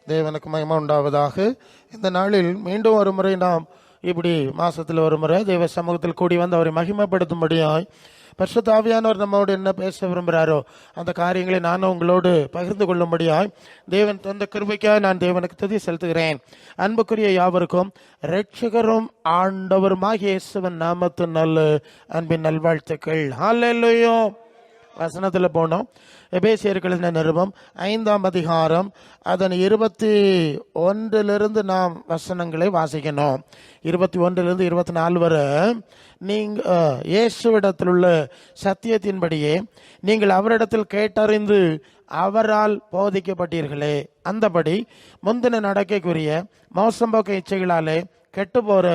தேவனுக்கு மகிமை உண்டாவதாக. இந்த நாளில் மீண்டும் ஒரு முறை நாம் இப்படி மாசத்தில் ஒரு முறை தேவ சமூகத்தில் கூடி வந்து அவரை மகிமைப்படுத்தும்படியாய் பரிசுத்த ஆவியானவர் நம்மோடு என்ன பேச விரும்புகிறாரோ அந்த காரியங்களை நானும் உங்களோடு பகிர்ந்து கொள்ளும்படியாய் தேவன் தந்த கிருபைக்காக நான் தேவனுக்கு துதி செலுத்துகிறேன். அன்புக்குரிய யாவருக்கும் இரட்சகரும் ஆண்டவருமாகிய இயேசுவின் நாமத்தின் நல்ல அன்பின் நல்வாழ்த்துக்கள். ஹல்லேலூயா. வசனத்தில் போனோம். எபேசியர்கள் நிருபம் 5ஆம் அதிகாரம் அதன் 21 நாம் வசனங்களை வாசிக்கணும். 21 24 வரை நீங்கள் இயேசுவிடத்தில் உள்ள சத்தியத்தின்படியே நீங்கள் அவரிடத்தில் கேட்டறிந்து அவரால் போதிக்கப்பட்டீர்களே, அந்தபடி முந்தின நடக்கைக்குரிய மோசம்போக்க இச்சைகளாலே கெட்டு போற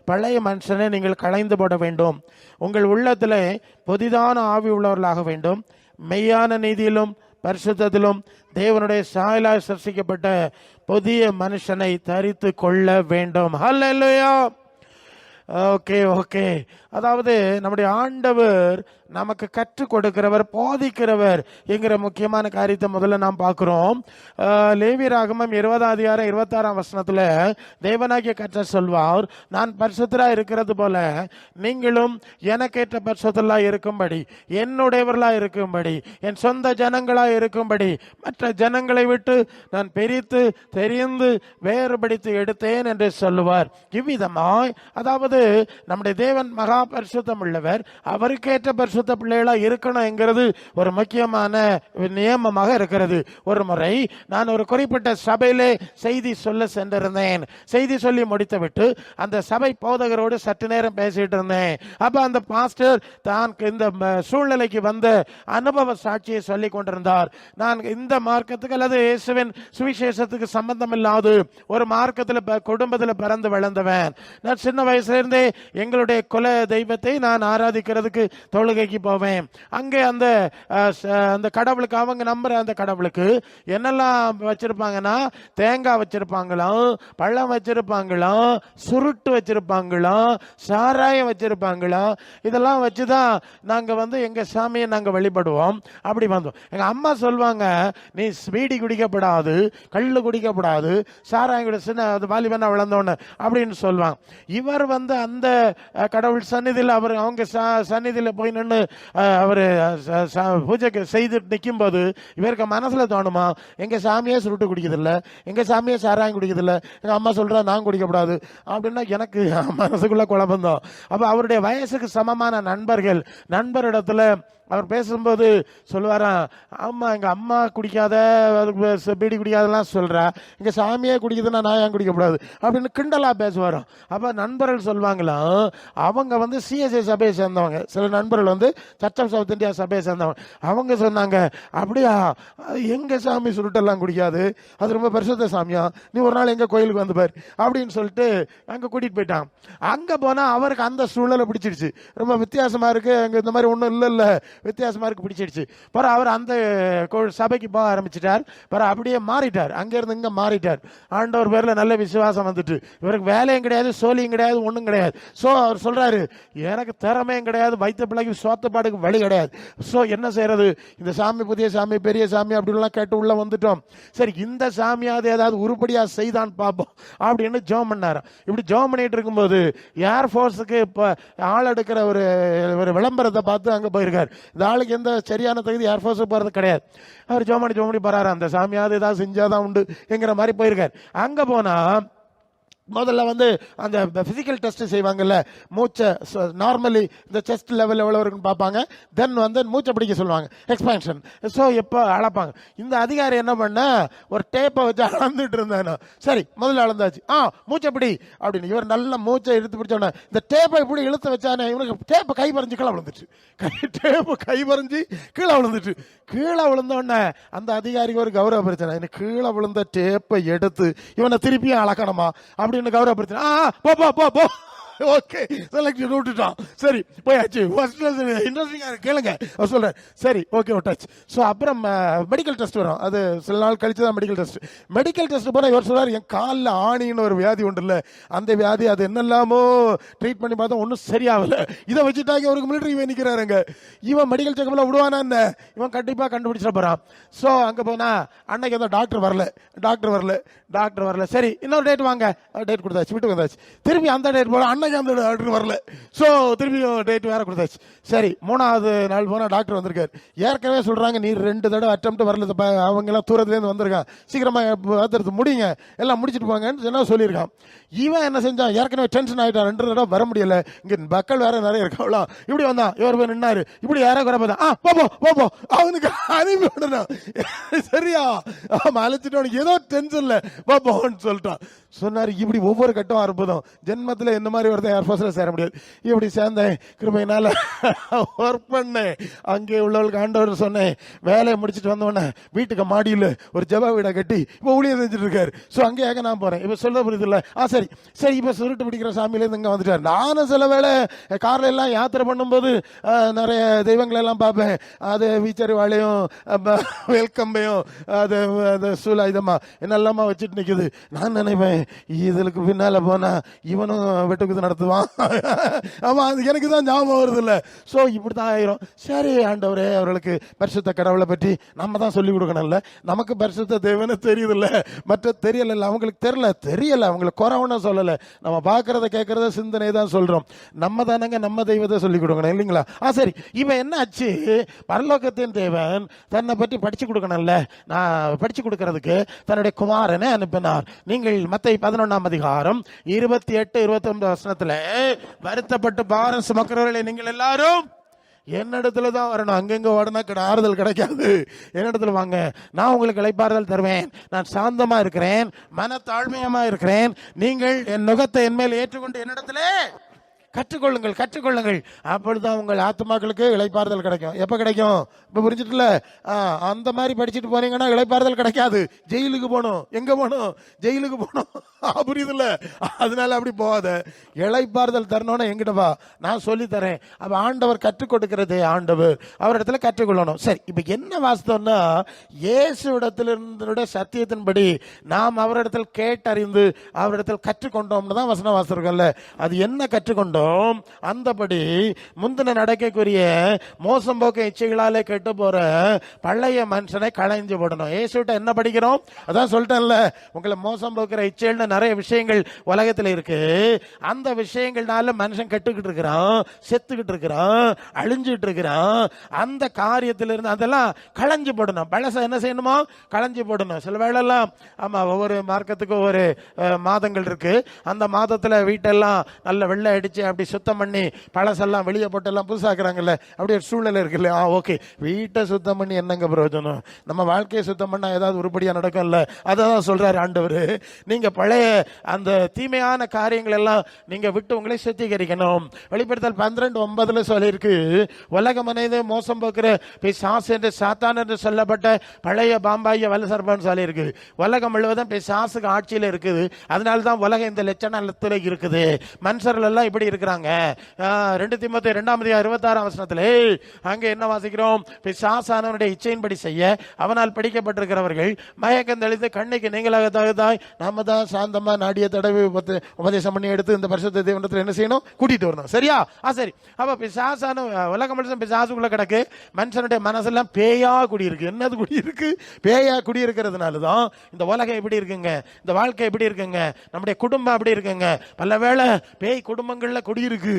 பழைய மனுஷனை நீங்கள் களைந்து போட வேண்டும். உங்கள் உள்ளத்திலே புதிதான ஆவி உள்ளவர்களாக வேண்டும். மெய்யான நீதியிலும் பரிசுத்தத்திலும் தேவனுடைய சாயலாய் சிருஷ்டிக்கப்பட்ட புதிய மனுஷனை தரித்து கொள்ள வேண்டும். ஹல்லேலூயா. ஓகே. அதாவது நம்முடைய ஆண்டவர் நமக்கு கற்றுக் கொடுக்கிறவர், போதிக்கிறவர் என்கிற முக்கியமான காரியத்தை முதல்ல நாம் பார்க்கிறோம். லேவியராகமம் 20ஆம் அதிகாரம் 26ஆம் வசனத்துல தேவனாகிய கர்த்தர் சொல்வார், நான் பரிசுத்தரா இருக்கிறது போல நீங்களும் எனக்கேற்ற பரிசுத்தலா இருக்கும்படி, என்னுடையவர்களா இருக்கும்படி, என் சொந்த ஜனங்களா இருக்கும்படி மற்ற ஜனங்களை விட்டு நான் பிரித்து தெரிந்து வேறுபடுத்தி எடுத்தேன் என்று சொல்லுவார். இவ்விதமாய் அதாவது நம்முடைய தேவன் மகா பரிசுத்தம் உள்ளவர், அவருக்கேற்ற பரிசுத்த பிள்ளைகளா இருக்கணும் என்கிறது ஒரு முக்கியமான நியமமாக இருக்கிறது. ஒரு முறை நான் ஒரு குறிப்பிட்ட சபையிலே செய்தி சொல்ல சென்றிருந்தேன். செய்தி சொல்லி முடித்துவிட்டு அந்த சபை போதகரோடு சற்று நேரம் பேசிட்டு இருந்தேன். அப்ப அந்த பாஸ்டர் தான் இந்த சூழ்நிலைக்கு வந்த அனுபவ சாட்சியை சொல்லி கொண்டிருந்தார். நான் இந்த மார்க்கத்துக்கு அல்லது இயேசுவின் சுவிசேஷத்துக்கு சம்பந்தம் இல்லாது ஒரு மார்க்கத்தில் குடும்பத்தில் பிறந்து வளர்ந்தவன். நான் சின்ன வயசுல இருந்தே எங்களுடைய குல தெய்வத்தை நான் ஆராதிக்கிறதுக்கு தொழுகைக்கு போவேன். அங்கே அந்த கடவுளுக்கு அவங்க நம்புற அந்த கடவுளுக்கு என்னெல்லாம் வச்சிருப்பாங்கன்னா, தேங்காய் வச்சிருப்பாங்களாம், பழம் வச்சிருப்பாங்களாம், சுருட்டு வச்சிருப்பாங்களாம், சாராயம் வச்சிருப்பாங்களாம். இதெல்லாம் வச்சுதான் நாங்க எங்க சாமியை நாங்க வழிபடுவோம். அப்படி வந்தோம். எங்க அம்மா சொல்லுவாங்க, நீ ஸ்வீடி குடிக்கப்படாது, கள்ளு குடிக்கப்படாது, சாராயம் குடி, சின்ன வாலிபனா வளர்ந்தோன்னு அப்படின்னு சொல்லுவாங்க. இவர் அந்த கடவுள் சந்நிதியில் அவங்க சந்நிதியில் போய் நின்று அவர் பூஜைக்கு செய்து நிற்கும் போது இவருக்கு மனசுல தோணுமா, எங்க சாமியே சுருட்டு குடிக்கிறதில்ல, எங்க சாமியே சாராயம் குடிக்கிறதில்ல, எங்க அம்மா சொல்றா நான் குடிக்கப்படாது அப்படின்னா எனக்கு மனசுக்குள்ள குழப்பம். அப்ப அவருடைய வயசுக்கு சமமான நண்பரிடத்துல அவர் பேசும்போது சொல்லுவாராம், ஆமா எங்க அம்மா குடிக்காத, பீடி குடிக்காதெல்லாம் சொல்றா, எங்க சாமியே குடிக்குதுன்னா நான் ஏன் குடிக்கப்படாது அப்படின்னு கிண்டலா பேசுவாராம். அப்ப நண்பர்கள் சொல்லுவாங்களாம், அவங்க சிஎஸ்ஐ சபையை சேர்ந்தவங்க, சில நண்பர்கள் சர்ச் ஆஃப் சவுத் இந்தியா சபையை சேர்ந்தவங்க. அவங்க சொன்னாங்க, அப்படியா எங்க சாமி சுருட்டெல்லாம் குடிக்காது, அது ரொம்ப பரிசுத்த சாமியா, நீ ஒரு நாள் எங்க கோயிலுக்கு வந்து பாரு அப்படின்னு சொல்லிட்டு அங்க கூட்டிட்டு போயிட்டாங்க. அங்க போனா அவருக்கு அந்த சூழலை பிடிச்சிருச்சு. ரொம்ப வித்தியாசமா இருக்கு, அங்க இந்த மாதிரி ஒன்றும் இல்ல வித்தியாசமா இருக்கு, பிடிச்சிடுச்சு. பிறகு அவர் அந்த சபைக்கு போக ஆரம்பிச்சிட்டார். பிறகு அப்படியே மாறிட்டார், அங்க இருந்து இங்க மாறிட்டார். ஆண்டவர் பேர்ல நல்ல விசுவாசம் வந்துட்டு, இவருக்கு வேலையும் கிடையாது, சோழியும் கிடையாது, ஒண்ணும் கிடையாது. சோ அவர் சொல்றாரு, எனக்கு திறமையும் கிடையாது, வைத்த பிள்ளைக்கு சோத்தப்பாடுக்கு வழி கிடையாது. சோ என்ன செய்யறது, இந்த சாமி புதிய சாமி பெரிய சாமி அப்படின்லாம் கேட்டு உள்ள வந்துட்டோம். சரி இந்த சாமியாவது ஏதாவது உருப்படியா செய்தான் பார்ப்போம் அப்படின்னு ஜெபம் பண்ணாராம். இப்படி ஜெபம் பண்ணிட்டு இருக்கும்போது ஏர்ஃபோர்ஸுக்கு இப்ப ஆள் எடுக்கிற ஒரு விளம்பரத்தை பார்த்து அங்க போயிருக்காரு. இந்த ஆளுக்கு எந்த சரியான தகுதி ஏர்ஃபோர்ஸ் போறது கிடையாது. அவர் ஜோமணி போறாரு, அந்த சாமியாவது ஏதாவது செஞ்சாதான் உண்டு என்கிற மாதிரி போயிருக்காரு. அங்க போனா முதல்ல அந்த பிசிக்கல் டெஸ்ட் செய்வாங்கல்ல, மூச்சை நார்மலி இந்த செஸ்ட் லெவல் எவ்வளோ இருக்குன்னு பார்ப்பாங்க. தென் மூச்சை பிடிக்க சொல்லுவாங்க, எக்ஸ்பான்ஷன். ஸோ எப்போ அளப்பாங்க. இந்த அதிகாரி என்ன பண்ண, ஒரு டேப்பை வச்சு அளந்துட்டு இருந்தானோ. சரி முதல்ல அளந்தாச்சு, மூச்சை பிடி அப்படின்னு. இவர் நல்ல மூச்சை இழுத்து பிடிச்சோன்னே இந்த டேப்பை இப்படி இழுத்து வச்சானே, இவனுக்கு டேப்பை கை பறிஞ்சு கீழே விழுந்துச்சு. டேப்பு கை பறிஞ்சு கீழே விழுந்துட்டு, கீழே விழுந்தோடனே அந்த அதிகாரிக்கு ஒரு கௌரவ பிரச்சனை, கீழே விழுந்த டேப்பை எடுத்து இவனை திருப்பியும் அளக்கணுமா அப்படின்னு கௌரவப்படுத்தினா, போ ஓகே செலக்ஷன் விட்டுட்டான். சரி போயாச்சு. இன்ட்ரெஸ்டிங்கா கேளுங்க. அவர் சொல்றாரு சரி ஓகே விட்டாச்சு. ஸோ அப்புறம் மெடிக்கல் டெஸ்ட் வரும். அது சில நாள் கழிச்சு தான் மெடிக்கல் டெஸ்ட். மெடிக்கல் டெஸ்ட் போனால் இவர் சொல்றாரு என் காலில் ஆணின்னு ஒரு வியாதி உண்டு இல்லை, அந்த வியாதி அது என்னெல்லாமோ ட்ரீட் பண்ணி பார்த்தா ஒன்றும் சரியாகல. இதை வச்சுட்டாங்க அவருக்கு மிலிட்டரி நிற்கிறாருங்க. இவன் மெடிக்கல் செக்அப்ல விடுவானா என்ன, இவன் கண்டிப்பாக கண்டுபிடிச்சிட போறான். ஸோ அங்கே போனா அன்னைக்கு ஏதோ டாக்டர் வரல. சரி இன்னொரு டேட் வாங்க, டேட் கொடுத்தாச்சு, வீட்டுக்கு வந்தாச்சு. திருப்பி அந்த டேட் போல அன்னைக்கு அந்த டாக்டர் வரல. ஸோ திருப்பி டேட் வேற கொடுத்தாச்சு. சரி 3வது நாள் போனால் டாக்டர் வந்திருக்காரு. ஏற்கனவே சொல்றாங்க நீ 2 தடவை அட்டெம்ப்ட் வரல, அவங்க எல்லாம் தூரத்துலேருந்து வந்திருக்கான், சீக்கிரமா பார்த்துட்டு முடியுங்க, எல்லாம் முடிச்சுட்டு போங்கன்னு சொல்லியிருக்கான். இவன் என்ன செஞ்சான், ஏற்கனவே டென்ஷன் ஆகிட்டான், 2 தடவை வர முடியல, இங்க மக்கள் வேற நிறைய இருக்காங்களா. இப்படி வந்தான், இவர் போய் நின்னாரு, இப்படி யாரோ குறை பார்த்தா போ அவனுக்கு அனுப்பி விடணும். சரியா அழைச்சிட்டு அவனுக்கு ஏதோ டென்ஷன்ல போன்னு சொல்லிட்டான். சொன்னாரு இப்படி ஒவ்வொரு கட்டம் அற்புதம். ஜென்மத்தில் இந்த மாதிரி ஒருத்தன் ஏர்ஃபோர்ஸ்ல சேர முடியாது. இப்படி சேர்ந்தேன், கிருபையினால ஒர்க் பண்ணேன். அங்கே உள்ளவர்களுக்கு ஆண்டவர் சொன்னேன், வேலையை முடிச்சுட்டு வந்தோடனே வீட்டுக்கு மாடியில் ஒரு ஜப வீடை கட்டி இப்போ ஊழியம் செஞ்சுட்டு இருக்காரு. ஸோ அங்கேயாக நான் போறேன். இப்போ சொல்ல புரியுது இல்லை? சரி இப்போ சுருட்டு பிடிக்கிற சாமியிலேருந்து இங்கே வந்துட்டார். நானும் சில வேளை காரில் எல்லாம் யாத்திரை பண்ணும்போது நிறைய தெய்வங்களை எல்லாம் பார்ப்பேன். அது வீச்சரி வாழையும் வெல்கம்பையும் அது சூலாயுதமா என்னெல்லாமா வச்சுட்டு நிற்குது. நான் நினைப்பேன் இதுக்கு பின்னால போனா இவனும் வெட்டுக்குது நடத்துவான். ஆமா அது எனக்கு தான் ஞாபகம் வருது இல்ல. சோ இப்படித்தான் ஆயிரும். சரி ஆண்டவரே அவர்களுக்கு பரிசுத்த கடவுளை பற்றி நம்ம தான் சொல்லி கொடுக்கணும்ல. நமக்கு பரிசுத்த தேவனே தெரியுது இல்ல, மற்ற தெரியல, அவங்களுக்கு தெரியல, அவங்களுக்கு குறவன சொல்லல. நம்ம பாக்குறத கேட்கறத சிந்தனை தான் சொல்றோம். நம்ம தானங்க நம்ம தெய்வத்தை சொல்லி கொடுக்கணும் இல்லைங்களா? சரி இவன் என்ன ஆச்சு, பரலோகத்தின் தேவன் தன்னை பற்றி படிச்சு கொடுக்கணும்ல. நான் படிச்சு கொடுக்கறதுக்கு தன்னுடைய குமாரனை அனுப்பினார். நீங்கள் மத்தேயு 11ஆம் அதிகாரம் 28, 29 வசனத்துல வருத்தப்பட்டு பாரம் சுமக்கிறவர்களே நீங்கள் எல்லாரும் என்னிடத்துல தான் வரணும். அங்கெங்க ஓடனா ஆறுதல் கிடைக்காது. என்னிடத்துல வாங்க, நான் உங்களுக்கு இளைப்பாறுதல் தருவேன். நான் சாந்தமா இருக்கிறேன், மன தாழ்மையமா இருக்கிறேன். நீங்கள் என் நுகத்தை என் மேல் ஏற்றுக்கொண்டு என்னிடத்துல கற்றுக்கொள்ளுங்கள். அப்பொழுதுதான் உங்கள் ஆத்மாக்களுக்கு இளைப்பாறுதல் கிடைக்கும். எப்ப கிடைக்கும்? இப்ப புரிஞ்சுட்டுல? அந்த மாதிரி படிச்சுட்டு போனீங்கன்னா இளைப்பாறுதல் கிடைக்காது. ஜெயிலுக்கு போகணும். எங்க போகணும்? ஜெயிலுக்கு போகணும். புரியுதுல்ல? அதனால அப்படி போகாத. இளைப்பாறுதல் தரணும்னா எங்கிட்ட வா, நான் சொல்லி தரேன். அப்ப ஆண்டவர் கற்றுக் கொடுக்கிறதே ஆண்டவர், அவரிடத்துல கற்றுக்கொள்ளணும். சரி இப்ப என்ன வாஸ்தவம்னா, இயேசு இடத்திலிருந்த சத்தியத்தின்படி நாம் அவரிடத்தில் கேட்டறிந்து அவரிடத்தில் கற்றுக்கொண்டோம்னு தான் வசனம் வாசிருக்கோம்ல. அது என்ன கற்றுக்கொண்டோம்? அந்தபடி முந்தின நடக்கக்கூடிய மோசம் போக்க இச்சைகளாலே கெட்டு போற பழைய மனுஷனை களைஞ்சு போடணும். ஏசுட்ட என்ன படிக்கிறோம்? அதான் சொல்லிட்டேன்ல, உங்களை மோசம் போக்குற இச்சைகள்னு நிறைய விஷயங்கள் உலகத்தில் இருக்கு. அந்த விஷயங்கள்னால மனுஷன் கெட்டுக்கிட்டு இருக்கிறான், செத்துக்கிட்டு இருக்கிறான், அழிஞ்சிட்டு இருக்கிறான். அந்த காரியத்திலிருந்து அதெல்லாம் களைஞ்சு போடணும். பழச என்ன செய்யணுமோ களைஞ்சு போடணும். சில வேளைலாம் ஆமா ஒவ்வொரு மார்க்கத்துக்கும் ஒவ்வொரு மாதங்கள் இருக்கு. அந்த மாதத்துல வீட்டெல்லாம் நல்ல வெள்ளை அடிச்சு அப்படி சுத்தம் பண்ணி பழசெல்லாம் வெளியே போட்டு எல்லாம் புதுசாக்குறாங்கல்ல, அப்படி ஒரு சூழ்நிலை இருக்குல்ல. ஓகே, வீட்டை சுத்தம் பண்ணி என்னங்க பிரயோஜனம்? நம்ம வாழ்க்கையை சுத்தம் பண்ணா ஏதாவது உருப்படியா நடக்கும்ல. அதான் சொல்றாரு ஆண்டவர், நீங்க பழைய அந்த தீமையான காரியங்கள் எல்லாம் நீங்க விட்டு உங்களை சுத்திகரிக்கணும். வெளிப்படுத்தல் 12:9 சொல்லியிருக்கு, உலக மனித மோசம் போக்குற பிசாசு என்று சாத்தான் என்று சொல்லப்பட்ட பழைய பாம்பாய வல்லசர்பன் சொல்லியிருக்கு. உலகம் முழுவதும் பிசாசுக்கு ஆட்சியில் இருக்குது. அதனால்தான் உலகம் இந்த லட்சணத்துல இருக்குது. மனுஷர்கள் எல்லாம் இப்படி இருக்கிறாங்க. 2 தீமோத்தேயு 2ஆம் அதிகாரம் 26ஆம் வசனத்திலே அங்க என்ன வாசிக்கிறோம்? பிசாசானவனுடைய இச்சையின்படி செய்ய அவனால் பிடிக்கப்பட்டிருக்கிறவர்கள் மயக்கம் தெளித்து கண்ணுக்கு நீங்களாக தகுதாய் நாம தான் சாந்தமா நாடிய தடவை உபதேசம் பண்ணி எடுத்து இந்த பரிசுத்த தேவனத்தில் என்ன செய்யணும்? கூட்டிட்டு வரணும். சரியா? சரி. அப்ப பிசாசான உலக மனுஷன் பிசாசுக்குள்ள கிடக்கு. மனுஷனுடைய மனசெல்லாம் பேயா குடியிருக்கு. என்னது குடியிருக்கு? பேயா குடியிருக்கிறதுனாலதான் இந்த உலகம் எப்படி இருக்குங்க, இந்த வாழ்க்கை எப்படி இருக்குங்க, நம்முடைய குடும்பம் எப்படி இருக்குங்க. பலவேளை பேய் குடும்பங்கள்ல குடியிருக்கு,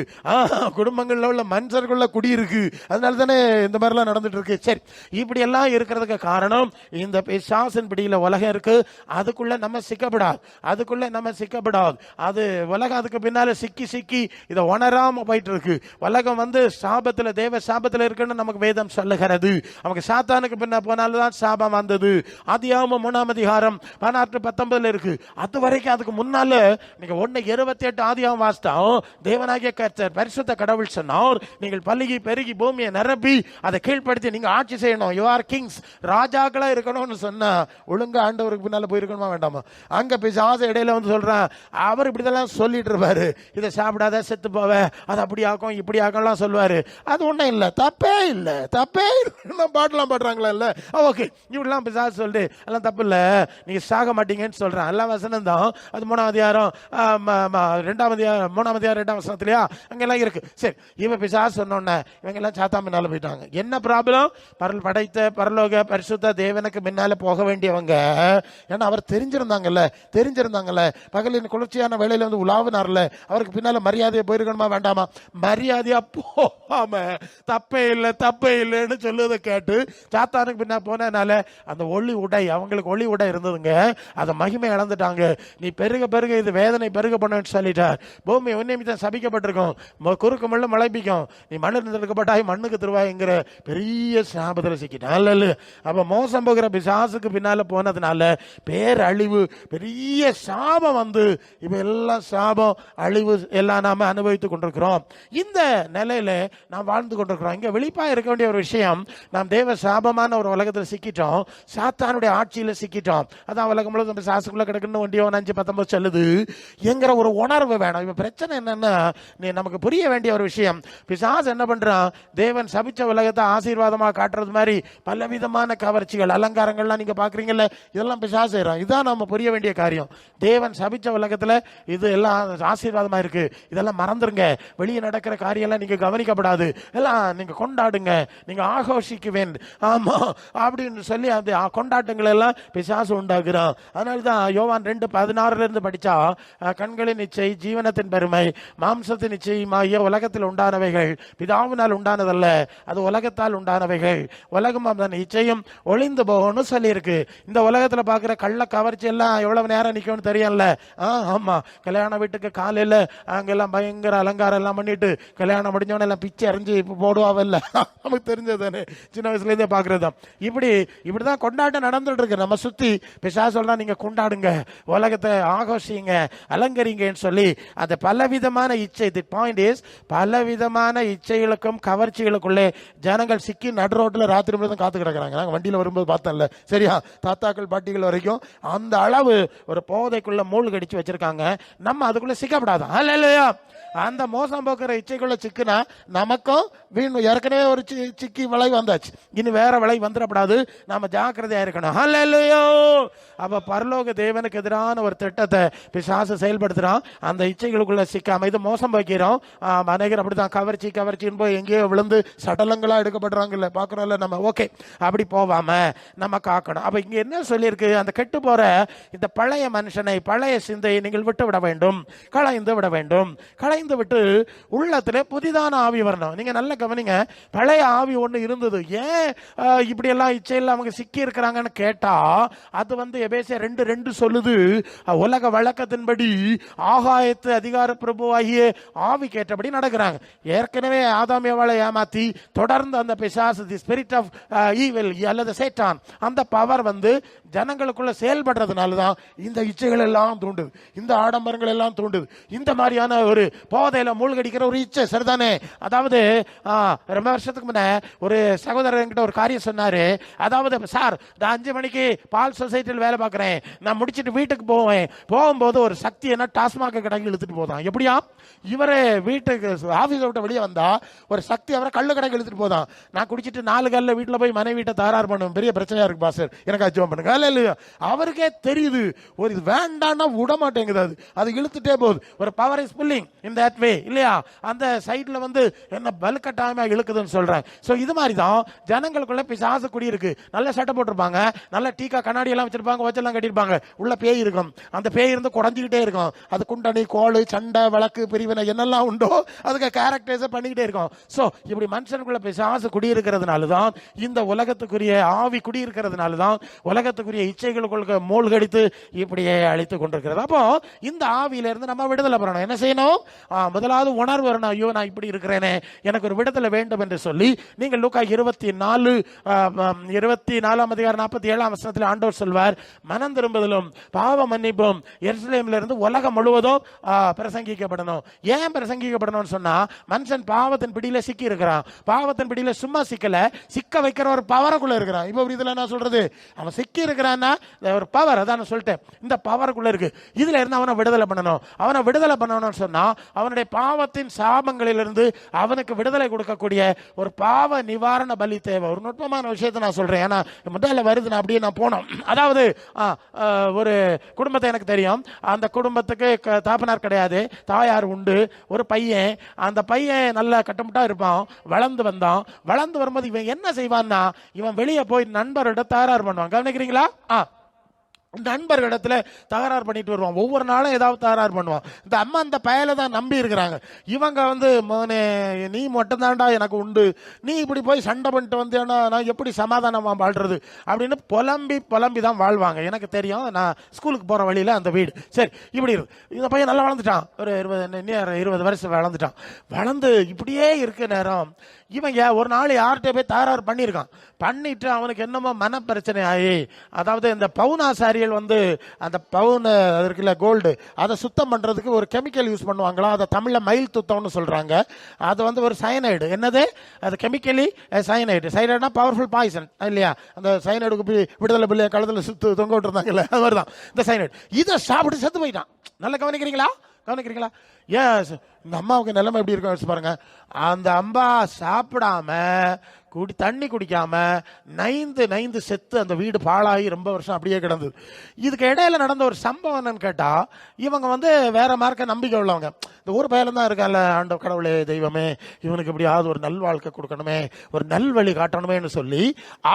குடும்பங்கள்ல உள்ள மனுஷர்கள்ல குடியிருக்கு. அதனால தானே இந்த மாதிரிலாம் நடந்துட்டு இருக்கு. சரி, இப்படி எல்லாம் இருக்கிறதுக்கு காரணம் இந்த பிசாசின் பிடியில உலகம் இருக்கு. அதுக்குள்ள நம்ம சிக்கப்படாது. அது உலகம் அதுக்கு பின்னால சிக்கி இதை உணராம போயிட்டு இருக்கு. உலகம் சாபத்துல, தேவ சாபத்துல இருக்குன்னு நமக்கு வேதம் சொல்லுகிறது. அவங்க சாத்தானுக்கு பின்ன போனால்தான் சாபம் வந்தது. ஆதியாகமம் 3ஆம் அதிகாரம் 16-19 இருக்கு. அது வரைக்கும் அதுக்கு முன்னால நீங்க 1:28 ஆதியாகமம் வாசித்தோம். தேவ தேவனாகிய கர்த்தர் பரிசுத்த கடவுள் சொன்னார், நீங்கள் பல்லுகி பெருகி பூமியை நிரப்பி அதை கீழ்ப்படுத்தி நீங்க ஆட்சி செய்யணும், யூ ஆர் கிங்ஸ், ராஜாக்களா இருக்கணும்னு சொன்னா ஒழுங்கா ஆண்டவருக்கு பின்னால போயிருக்கணுமா வேண்டாமா? அங்க பிசாசு இடையில வந்து சொல்றான், அவர் இப்படிதான் சொல்லிட்டு இருப்பாரு, இதை சாப்பிடாத செத்து போவ, அது அப்படி ஆக்கும் இப்படி ஆக்கம்லாம் சொல்லுவாரு. அது ஒன்றும் இல்லை, தப்பே இல்லை, தப்பே இல்லை. பாட்டெல்லாம் பாடுறாங்களா இல்லை, ஓகே, இப்படிலாம் பிசாசு சொல்லிட்டு எல்லாம் தப்பு இல்லை, நீங்க சாக மாட்டீங்கன்னு சொல்றான். எல்லாம் வசனம் தான். அது 3ஆம் அதிகாரம் 2ஆம் வசனத்திலையா அங்கெல்லாம் இருக்கு. சரி, இவன் பிசாசு சொன்னோன்ன இவங்க எல்லாம் சாத்தா முன்னால போயிட்டாங்க. என்ன ப்ராப்ளம்? படைத்த பரலோக பரிசுத்த தேவனுக்கு முன்னால போக வேண்டியவங்க. ஏன்னா அவர் தெரிஞ்சிருந்தாங்கல்ல, பகலின் குளிர்ச்சியான வேளையில வந்து உலாவினார்ல, அவருக்கு பின்னால மரியாதையை போயிருக்கணுமா வேண்டாமா? மரியாதையா போகாம தப்பே இல்லைன்னு சொல்லுவதை கேட்டு சாத்தானுக்கு பின்னா போனதுனால அந்த ஒளி உடை, அவங்களுக்கு ஒளி உடை இருந்ததுங்க, அதை மகிமை இழந்துட்டாங்க. நீ பெருக இது வேதனை பெருக பண்ணு சொல்லிட்டார். பூமி உன்னியமித்தம் சபிக்கப்பட்டிருக்கும், குறுக்கு முள்ள முளைப்பிக்கும், நீ மண்ணில் இருக்கப்பட்டாய் மண்ணுக்கு திருவாய்ங்கிற பெரிய சாபத்தில் சிக்கிட்டான். அப்ப மோசம் போகிற பிசாசுக்கு பின்னால போனதுனால பேரழிவு, பெரிய சாபம் வந்து இப்ப எல்லாம் சாபம் அழிவு எல்லாம் நாம அனுபவித்துக் கொண்டிருக்கிறோம். இந்த நிலையில நாம் வாழ்ந்து கொண்டிருக்கிறோம். இங்க வெளிப்பா இருக்க வேண்டிய ஒரு விஷயம், நாம் தேவ சாபமான ஒரு உலகத்தில் சிக்கிட்டோம், சாத்தானுடைய ஆட்சியில சிக்கிட்டோம். அதான் உலகம் முழுவதும் சாசுக்குள்ள கிடக்குன்னு ஒன்றிய 5:19 சொல்லுது என்கிற ஒரு உணர்வு வேணும். இப்ப பிரச்சனை என்னன்னா, நமக்கு புரிய வேண்டிய ஒரு விஷயம், பிசாசு என்ன பண்றான், தேவன் சபிச்ச உலகத்தை ஆசீர்வாதமா காட்டுறது மாதிரி பலவிதமான கவர்ச்சிகள் அலங்காரங்கள்லாம் நீங்க பாக்குறீங்கல்ல, இதெல்லாம் பிசாசு செய்றான். இதான் நம்ம புரிய வேண்டிய காரியம். தேவன் சபிச்ச உலகத்துல இது எல்லாம் ஆசீர்வாதமா இருக்கு, இதெல்லாம் மறந்துருங்க, வெளியே நடக்கிற காரியம் எல்லாம் நீங்க கவனிக்கப்படாது, எல்லாம் நீங்க கொண்டாடுங்க, நீங்க ஆகோஷிக்குவேன், ஆமா அப்படின்னு சொல்லி அந்த கொண்டாட்டங்கள் எல்லாம் பிசாசு உண்டாக்குறான். அதனாலதான் யோவான் 2:16 படிச்சா, கண்களின் இச்சை, ஜீவனத்தின் பெருமை, மாம்சத்தின் நிச்சயமாகிய உலகத்தில் உண்டானவைகள் பிதாவினால் உண்டானதல்ல, அது உலகத்தால் உண்டானவைகள், உலகம் அதன் இச்சையும் ஒளிந்து போகணும்னு சொல்லி இருக்கு. இந்த உலகத்துல பாக்குற கள்ள கவர்ச்சி எல்லாம் எவ்வளவு நேரம் நிக்கும்னு தெரியல. ஆமா, கல்யாண வீட்டுக்கு காலையில அங்கெல்லாம் பயங்கர அலங்காரம் எல்லாம் பண்ணிட்டு கல்யாணம் முடிஞ்சவன எல்லாம் பிச்சை அறிஞ்சு போடுவாவல்ல, நமக்கு தெரிஞ்சதானே, சின்ன வயசுல இருந்தே பாக்குறதுதான். இப்படிதான் கொண்டாட்டம் நடந்துட்டு இருக்கு நம்ம சுத்தி. பிசாசு சொல்றா, நீங்க கொண்டாடுங்க, உலகத்தை ஆகோஷிங்க, அலங்கரிங்கன்னு சொல்லி அந்த பலவிதமான இச்சை. தி பாயிண்ட் இஸ், பலவிதமான இச்சைகளுக்கும் கவர்ச்சிகளுக்குள்ளே ஜனங்கள் சிக்கி நடு ரோட்ல ராத்திரி முழுவதும் காத்து கிடக்குறாங்க. நாங்கள் வண்டியில வரும்போது பார்த்தோம்ல, சரியா, தாத்தாக்கள் பாட்டிகள் வரைக்கும் அந்த அளவு ஒரு போதைக்குள்ள மூழ்கடிச்சு வச்சிருக்காங்க. நம்ம அதுக்குள்ள சிக்கப்படாதான் இல்லையா? அந்த மோசம் போக்குற இச்சைக்குள்ள சிக்குனா நமக்கும் வீண். ஏற்கனவே ஒரு சிக்கி விலை வந்தாச்சு, இனி வேற விலை வந்துடப்படாது, நாம ஜாக்கிரதையா இருக்கணும். ஹல்லேலூயா. அப்ப பரலோக தேவனுக்கு எதிரான ஒரு திட்டத்தை பிசாசு செயல்படுத்துறான். அந்த இச்சைகளுக்குள்ள சிக்காம இது மோசம் போக்கிறோம். அநேகர் அப்படிதான் கவர்ச்சின்னு போய் எங்கேயோ விழுந்து சடலங்களா எடுக்கப்படுறாங்கல்ல, பாக்குறோம்ல நம்ம. ஓகே, அப்படி போவாம நம்ம காக்கணும். அப்ப இங்க என்ன சொல்லியிருக்கு, அந்த கெட்டு போற இந்த பழைய மனுஷனை, பழைய சிந்தையை நீங்கள் விட்டு விட வேண்டும், களைந்து விட வேண்டும். களைந்து விட்டு உள்ளத்துல புதிதான ஆவி வரணும். நீங்க நல்ல கவனிங்க, பழைய ஆவி ஒண்ணு இருந்தது. ஏன் இப்படி எல்லாம் இச்சையில் அவங்க சிக்கி இருக்கிறாங்கன்னு கேட்டா, அது வந்து எபேசியர் 2:2 சொல்லுது, உலக வழக்கத்தின்படி ஆகாயத்து அதிகார பிரபுவாகிய ஆவி கேட்டபடி நடக்கிறாங்க. ஏற்கனவே ஆதாம் ஏவாளை ஏமாத்தி தொடர்ந்து அந்த பிசாசு, தி ஸ்பிரிட் ஆஃப் ஈவில் அல்லது சேட்டான், அந்த பவர் வந்து ஜனங்களுக்குள்ள செயல்படுறதுனால தான் இந்த இச்சைகள் எல்லாம் தூண்டுது, இந்த ஆடம்பரங்கள் எல்லாம் தூண்டுது, இந்த மாதிரியான ஒரு போதையில மூழ்கடிக்கிற ஒரு இச்சை. சரிதானே? அதாவது ரொம்ப வருஷத்துக்கு முன்ன ஒரு சகோதரர் என்கிட்ட ஒரு காரியம் சொன்னாரு. அதாவது, சார், நான் 5 மணிக்கு பால் சொசைட்டியில் வேலை பார்க்கிறேன், நான் முடிச்சுட்டு வீட்டுக்கு போகும்போது ஒரு சக்தி என்ன டாஸ்மாக கடைக்கு இழுத்துட்டு போதான். எப்படியா? இவரு வீட்டுக்கு ஆபீஸ் விட்டு வெளியே வந்தா ஒரு சக்தி அவரை கள்ளு கடைக்கு இழுத்துட்டு போதான். நான் குடிச்சிட்டு 4 கல்ல வீட்டுல போய் மனைவி வீட்டை தகராறு பண்ணுவேன், பெரிய பிரச்சனையா இருக்கு பாஸ்டர், எனக்கு அச்சம் பண்ணுங்க. அவருக்கே தெரியுது ஒரு இது வேண்டாம்னா விட மாட்டேங்குது, அது இழுத்துட்டே போகுது. ஒரு power is pulling in that way இல்லையா? அந்த சைடுல வந்து என்ன பல்கட்டாயமா இழுக்குதுன்னு சொல்றேன். சோ இது மாதிரி தான் ஜனங்களுக்குள்ள பிசாசு குடி இருக்கு. நல்ல சட்டை போட்டிருப்பாங்க, நல்ல டீக்கா கண்ணாடி எல்லாம் வச்சிருப்பாங்க, வச்செல்லாம் கட்டிருப்பாங்க, உள்ள பேய் இருக்கும். அந்த பேய் இருந்து குறைஞ்சிக்கிட்டே இருக்கும். அது குண்டணி, கோளு, சண்டை, வழக்கு, பிரிவினை என்னெல்லாம் உண்டோ அதுக்கு கேரக்டரைஸ் பண்ணிக்கிட்டே இருக்கும். சோ இப்படி மனுஷனுக்குள்ள பிசாசு குடியிருக்கிறதுனால தான், இந்த உலகத்துக்குரிய ஆவி குடியிருக்கிறதுனால தான் உலகத்துக்குரிய இச்சைகளுக்குள்ள மூழ்கடித்து இப்படியே அழித்துக் கொண்டிருக்கிறது. அப்போ இந்த ஆவியில இருந்து நம்ம விடுதலை பெறணும். என்ன செய்யணும்? முதலாவது உணர்வு வரணும். ஐயோ, நான் இப்படி இருக்கிறேனே, எனக்கு ஒரு விடுதலை வேண்டும் என்று சொல்லி நீங்கள் லூக்கா 24:24 அதிகாரம் 47 ஆண்டவர் சொல்வார், மனம் திரும்புதலும் பாவ மன்னிப்பும் எருசலேமில் இருந்து உலகம் முழுவதும் பிரசங்கிக்கப்படணும். ஏன் பிரசங்கிக்கப்படணும்னு சொன்னா, மனுஷன் பாவத்தின் பிடியில சிக்கி இருக்கிறான். பாவத்தின் பிடியில சும்மா சிக்கல, சிக்க வைக்கிற ஒரு பவருக்குள்ள இருக்கிறான். இப்போ இதுல நான் சொல்றது, அவன் சிக்கி இருக்கிறான்னா ஒரு பவர், அதான் நான் சொல்லிட்டேன், இந்த பவருக்குள்ள இருக்கு. இதுல இருந்து அவனை விடுதலை பண்ணணும். அவனை விடுதலை பண்ணணும்னு சொன்னா, அவனுடைய பாவத்தின் சாபங்களிலிருந்து அவனுக்கு விடுதலை கொடுக்கக்கூடிய ஒரு பாவ நிவாரண பலி தேவை. ஒரு நுட்பமான விஷயத்தை நான் சொல்றேன், ஏன்னா முதல்ல வருது, நான் அப்படியே நான் போனோம். அதாவது ஒரு குடும்பத்தை எனக்கு தெரியும். அந்த குடும்பத்துக்கு தாப்பனார் கிடையாது, தாயார் உண்டு. ஒரு பையன், அந்த பையன் நல்ல கட்டமுட்டா இருப்பான். வளர்ந்து வந்தான். வளர்ந்து வரும்போது இவன் என்ன செய்வான்னா, இவன் வெளியே போய் நண்பரோட தகராறு பண்ணுவான். கவனிக்கிறீங்களா? நண்பர்களிடத்துல தகராறு பண்ணிட்டு வருவான். ஒவ்வொரு நாளும் ஏதாவது தகராறு பண்ணுவான். இந்த அம்மா அந்த பயலை தான் நம்பி இருக்கிறாங்க. இவங்க மோனே நீ மட்டும்தான்டா எனக்கு உண்டு, நீ இப்படி போய் சண்டை பண்ணிட்டு வந்தேன்னா நான் எப்படி சமாதானமா வாழ்றது அப்படின்னு புலம்பி தான் வாழ்வாங்க. எனக்கு தெரியும், நான் ஸ்கூலுக்கு போற வழியில அந்த வீடு. சரி, இப்படி இருக்கு. இந்த பையன் நல்லா வளர்ந்துட்டான். ஒரு 20 வருஷம் வளர்ந்துட்டான். வளர்ந்து இப்படியே இருக்க நேரம் இவங்க ஒரு நாள் யார்கிட்ட போய் தகராறு பண்ணியிருக்கான். பண்ணிட்டு அவனுக்கு என்னமோ மன பிரச்சனை ஆகி, அதாவது இந்த பவுனாசாரிகள் அந்த பவுன் இருக்குல்ல, கோல்டு, அதை சுத்தம் பண்றதுக்கு ஒரு கெமிக்கல் யூஸ் பண்ணுவாங்களா, அதை தமிழ்ல மயில் துத்தம்னு சொல்றாங்க. அது ஒரு சயனைடு. என்னது அது? Chemically cyanide. சயனைடுனா பவர்ஃபுல் பாய்சன் இல்லையா? அந்த சயனைடுக்கு விடுதலை பிள்ளைய களத்தில் சுத்து தொங்க விட்டுருந்தாங்கல்ல, அது மாதிரிதான் இந்த சயனைடு. இதை சாப்பிட்டு செத்து போயிட்டான். நல்லா கவனிக்கிறீங்களா? ஏன் இந்த அம்மாவுக்கு நிலைமை எப்படி இருக்கும் பாருங்க. அந்த அம்மா சாப்பிடாம தண்ணி குடிக்காம நைந்து செத்து அந்த வீடு பாழாகி ரொம்ப வருஷம் அப்படியே கிடந்தது. இதுக்கு இடையில நடந்த ஒரு சம்பவம் என்னன்னு கேட்டா, இவங்க வேற மார்க்க நம்பிக்கை உள்ளவங்க. இந்த ஊர் பயில தான் இருக்கால, ஆண்ட கடவுளே தெய்வமே இவனுக்கு எப்படியாவது ஒரு நல் வாழ்க்கை கொடுக்கணுமே, ஒரு நல் வழி காட்டணுமேன்னு சொல்லி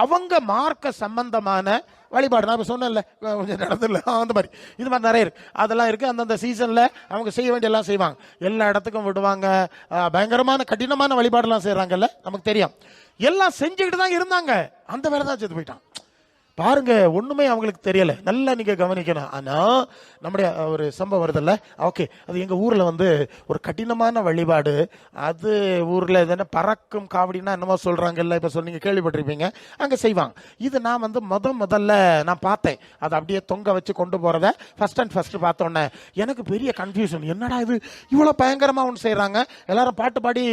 அவங்க மார்க்க சம்பந்தமான வழிபாடு, நான் சொன்னேன்ல கொஞ்சம் நடந்துல, அந்த மாதிரி இது மாதிரி நிறைய இருக்கு. அதெல்லாம் இருக்கு. அந்தந்த சீசன்ல அவங்க செய்ய வேண்டிய எல்லாம் செய்வாங்க. எல்லா இடத்துக்கும் விடுவாங்க. பயங்கரமான கடினமான வழிபாடுலாம் செய்யறாங்கல்ல, நமக்கு தெரியும். எல்லாம் செஞ்சுக்கிட்டு தான் இருந்தாங்க. அந்த வேலை தான் செத்து போயிட்டான். பாருங்க, ஒண்ணுமே அவங்களுக்கு தெரியல. நல்லா நீங்க கவனிக்கணும். ஆனா நம்முடைய ஒரு சம்பவம் வருதுல்ல, ஓகே, அது எங்க ஊர்ல ஒரு கடினமான வழிபாடு. அது ஊர்ல என்ன பறக்கும் காவடினா என்னமோ சொல்றாங்கல்ல, இப்ப சொன்னீங்க, கேள்விப்பட்டிருப்பீங்க. அங்க செய்வாங்க. இது நான் முதல்ல நான் பார்த்தேன். அதை அப்படியே தொங்க வச்சு கொண்டு போறத ஃபர்ஸ்ட் பார்த்தோன்னே எனக்கு பெரிய கன்ஃபியூஷன். என்னடா இது இவ்வளவு பயங்கரமா ஒன்று செய்யறாங்க, எல்லாரும் பாட்டு பாடி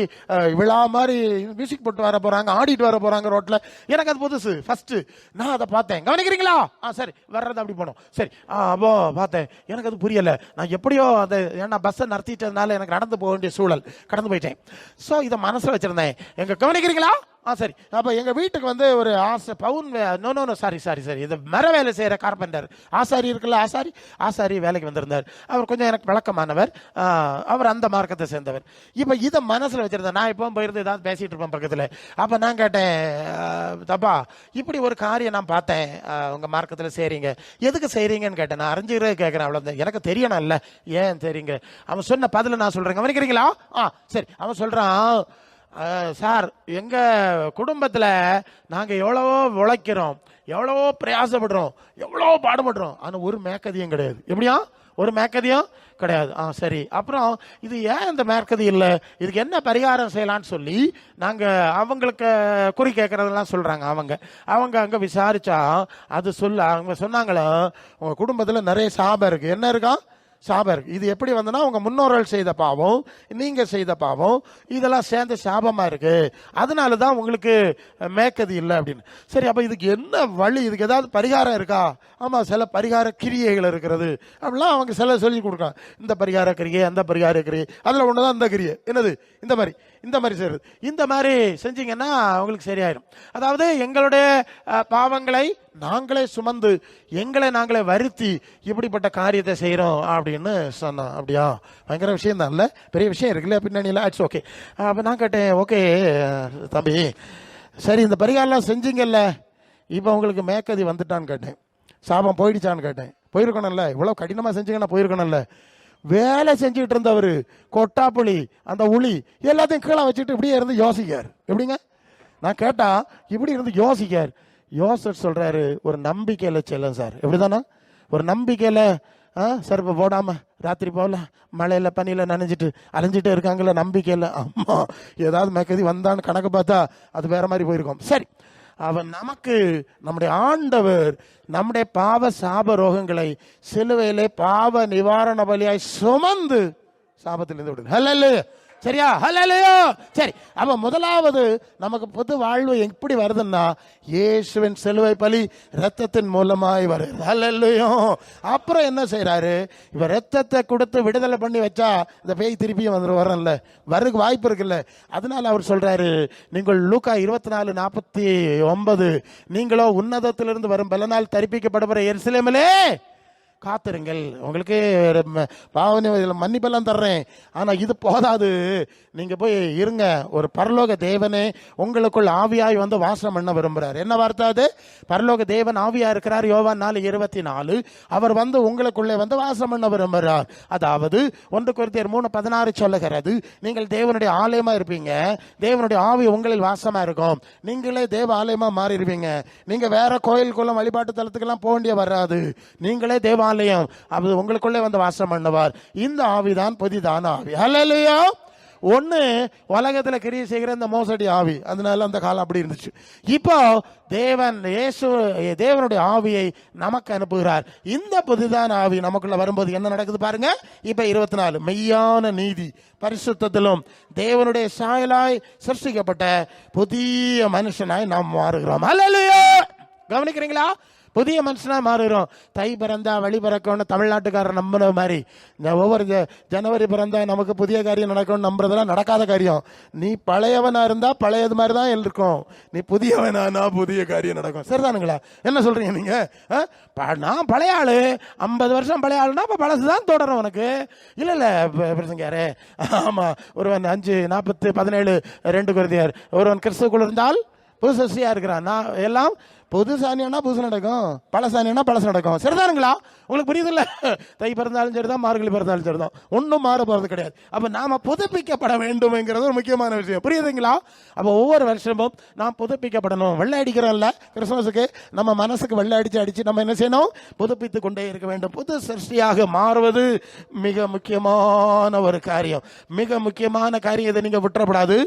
விழா மாதிரி மியூசிக் போட்டு வர போறாங்க, ஆடிட்டு வர போறாங்க ரோட்ல. எனக்கு அது புதுசு. ஃபர்ஸ்ட் நான் அதை பார்த்தேன். கவனிக்கிறீங்களா? சரி, வர்றது அப்படி போனோம். சரி, அப்போ பார்த்தேன். எனக்கு அது புரியல. நான் எப்படியோ அதை ஏன்னா பஸ்ஸை நடத்திட்டதுனால எனக்கு நடந்து போக வேண்டிய சூழல், கடந்து போயிட்டேன். ஸோ இதை மனசில் வச்சிருந்தேன். எங்க கவனிக்கிறீங்களா? சரி, அப்போ எங்கள் வீட்டுக்கு ஒரு பவுன் சாரி இது மர வேலை செய்கிற கார்பெண்டர் ஆசாரி இருக்குல்ல, ஆசாரி வேலைக்கு வந்திருந்தார். அவர் கொஞ்சம் எனக்கு விளக்கமானவர். அவர் அந்த மார்க்கத்தை சேர்ந்தவர். இப்போ இதை மனசில் வச்சிருந்தேன். நான் இப்போ போயிருந்து ஏதாவது பேசிட்டு இருப்பேன் பக்கத்தில். அப்போ நான் கேட்டேன், தப்பா இப்படி ஒரு காரியம் நான் பார்த்தேன், உங்கள் மார்க்கத்தில் செய்கிறீங்க, எதுக்கு செய்கிறீங்கன்னு கேட்டேன். நான் அறிஞ்சுக்கிறே கேட்குறேன், அவ்வளோ எனக்கு தெரியணும் இல்லை, ஏன் தெரியுங்க. அவன் சொன்ன பதில் நான் சொல்கிறேன், கவனிக்கிறீங்களா? சரி, அவன் சொல்கிறான், சார் எங்க குடும்பத்துல நாங்க எவ்வளவோ உழைக்கிறோம், எவ்வளவோ பிரயாசப்படுறோம், எவ்வளவோ பாடுபடுறோம், ஆனா ஒரு மேக்கதியும் கிடையாது. எப்படியா? ஒரு மேக்கதியும் கிடையாது. சரி, அப்புறம் இது ஏன் இந்த மேற்கதி இல்லை, இதுக்கு என்ன பரிகாரம் செய்யலான்னு சொல்லி நாங்க அவங்களுக்கு குறி கேட்கறதெல்லாம் சொல்றாங்க. அவங்க அங்க விசாரிச்சா அது அவங்க சொன்னாங்களா, உங்க குடும்பத்துல நிறைய சாபம் இருக்கு. என்ன இருக்கா? சாபம் இருக்கு. இது எப்படி வந்தனா, உங்க முன்னோர்கள் செய்த பாவம், நீங்க செய்த பாவம், இதெல்லாம் சேர்ந்து சாபமா இருக்கு, அதனாலதான் உங்களுக்கு மேக்கதி இல்லை அப்படின்னு. சரி, அப்ப இதுக்கு என்ன வழி, இதுக்கு ஏதாவது பரிகாரம் இருக்கா? ஆமா, சில பரிகார கிரியைகள் இருக்கிறது அப்படிலாம் அவங்க சில சொல்லி கொடுக்காங்க. இந்த பரிகார கிரியை, அந்த பரிகார கிரியை, அதுல ஒண்ணுதான் இந்த கிரியை. என்னது? இந்த மாதிரி செய்யறது. இந்த மாதிரி செஞ்சீங்கன்னா அவங்களுக்கு சரியாயிடும். அதாவது எங்களுடைய பாவங்களை நாங்களே சுமந்து, எங்களை நாங்களே வருத்தி இப்படிப்பட்ட காரியத்தை செய்யறோம் அப்படின்னு சொன்னா. அப்படியா? பயங்கர விஷயம் தான் இல்ல, பெரிய விஷயம் இருக்குல்ல பின்னணியில. It's okay. அப்ப நான் கேட்டேன், ஓகே தம்பி, சரி இந்த பரிகாரம்லாம் செஞ்சீங்கல்ல, இப்ப உங்களுக்கு மேக்கதி வந்துட்டான்னு கேட்டேன், சாபம் போயிடுச்சான்னு கேட்டேன். போயிருக்கணும்ல, இவ்வளவு கடினமா செஞ்சீங்கன்னா போயிருக்கணும்ல. வேலை செஞ்சுட்டு இருந்தவர் கொட்டாப்புளி அந்த உளி எல்லாத்தையும் கீழே வச்சுட்டு இப்படியே இருந்து யோசிக்கார். எப்படிங்க? நான் கேட்டா இப்படி இருந்து யோசிக்கார். சொல்றாரு, ஒரு நம்பிக்கையில செல்லும் சார். எப்படிதானா? ஒரு நம்பிக்கையில செருப்பு போடாம ராத்திரி போல மழையில பனியில நனைஞ்சிட்டு அலைஞ்சிட்டு இருக்காங்கல்ல, நம்பிக்கையில. அம்மா ஏதாவது மேக்கதி வந்தான்னு கணக்கு பார்த்தா அது வேற மாதிரி போயிருக்கோம். சரி, அவன் நமக்கு நம்முடைய ஆண்டவர் நம்முடைய பாவ சாப ரோகங்களை சிலுவையிலே பாவ நிவாரண பலியாய் சுமந்து சாபத்திலிருந்து விடுங்க. ஹல்லேலூயா. சரியா? ஹல்லேலூயா. சரி, அப்ப முதலாவது நமக்கு புது வாழ்வு எப்படி வருதுன்னா இயேசுவின் சிலுவை பலி இரத்தத்தின் மூலமாய் வருது. ஹல்லேலூயா. அப்புறம் என்ன செய்யறாரு? இவ ரத்தத்தை கொடுத்து விடுதலை பண்ணி வச்சா இந்த பேய் திருப்பியும் வரல, வரக்கு வாய்ப்பு இருக்குல்ல. அதனால அவர் சொல்றாரு, நீங்கள் லூக்கா 24:49, நீங்களோ உன்னதத்திலிருந்து வரும் பலனால் தரிப்பிக்கப்படுகிற எருசலேமிலே காத்திருங்கள், உங்களுக்கு பாவனை மன்னிப்பெல்லாம் தர்றேன், ஆனால் இது போதாது, நீங்கள் போய் இருங்க, ஒரு பரலோக தேவனே உங்களுக்குள் ஆவியாய் வந்து வாசம் பண்ண விரும்புகிறார். என்ன வார்த்தை அது? பரலோக தேவன் ஆவியா இருக்கிறார். யோவான் 4:24. அவர் வந்து உங்களுக்குள்ளே வந்து வாசம் பண்ண விரும்புகிறார். அதாவது 1 கொரிந்தியர் 3:16 சொல்லுகிறது, நீங்கள் தேவனுடைய ஆலயமாக இருப்பீங்க, தேவனுடைய ஆவி உங்களில் வாசமாக இருக்கும், நீங்களே தேவ ஆலயமாக மாறிடுவீங்க, நீங்கள் வேற கோயில் குளம் வழிபாட்டு தலத்துக்கெல்லாம் போக வேண்டிய வராது, நீங்களே தேவ அது உங்களுக்குள்ளே வந்து வாசம் பண்ணுவார். இந்த ஆவிதான் புதிதான ஆவி. ஹல்லேலூயா. ஒண்ணு உலகத்துல கிரியை செய்கிற இந்த மோசடி ஆவி, அதனால அந்த காலம் அப்படி இருந்துச்சு. இப்போ தேவன் இயேசு தேவனுடைய ஆவியை நமக்கு அனுப்புகிறார். இந்த புதிதான ஆவி நமக்குள்ள வரும்போது என்ன நடக்குது பாருங்க. இப்ப 24, மெய்யான நீதி பரிசுத்தத்திலும் தேவனுடைய சாயலாய் சிருஷ்டிக்கப்பட்ட புதிய மனுஷனாய் நாம் மாறுகிறோம். ஹல்லேலூயா. கவனிக்கிறீங்களா? புதிய மனுஷனா மாறுகிறோம். தை பிறந்தா வழி பிறக்கணும் தமிழ்நாட்டுக்காரர் நம்புற மாதிரி, ஒவ்வொரு ஜனவரி பிறந்தா நமக்கு புதிய காரியம் நடக்கணும்னு நம்புறதெல்லாம் நடக்காத காரியம். நீ பழையவனா இருந்தா பழையது மாதிரி தான் இருக்கும், நீ புதியவனா புதிய காரியம் நடக்கும். சரிதானுங்களா? என்ன சொல்றீங்க நீங்க? நான் பழைய ஆளு, 50 வருஷம் பழைய ஆளுனா அப்ப பழசுதான் தொடரும் உனக்கு. இல்ல பிரசங்க யாரு? ஆமா, ஒருவன் 5:40-17 2 கொரிந்தியர், ஒருவன் கிறிஸ்துவுக்குள் இருந்தால் புது சசியா இருக்கிறான். நான் எல்லாம் புது சாணியானா புதுசு நடக்கும், பழ சாணியானா பழசு நடக்கும். சரிதானுங்களா? உங்களுக்கு புரியுது இல்ல? தை பிறந்தாலும் சரிதான், மார்கழி பிறந்தாலும் சரிதான், ஒன்றும் மாற போறது கிடையாது. அப்ப நாம புதுப்பிக்கப்பட வேண்டும்ங்கிறது ஒரு முக்கியமான விஷயம். புரியுதுங்களா? அப்ப ஒவ்வொரு வருஷமும் நாம் புதுப்பிக்கப்படணும். வெள்ளை அடிக்கிறோம்ல கிறிஸ்துமஸுக்கு, நம்ம மனசுக்கு வெள்ளை அடிச்சு நம்ம என்ன செய்யணும்? புதுப்பித்து கொண்டே இருக்க வேண்டும். புது சிருஷ்டியாக மாறுவது மிக முக்கியமான ஒரு காரியம், மிக முக்கியமான காரியம். இதை நீங்க விட்டுறப்படாது.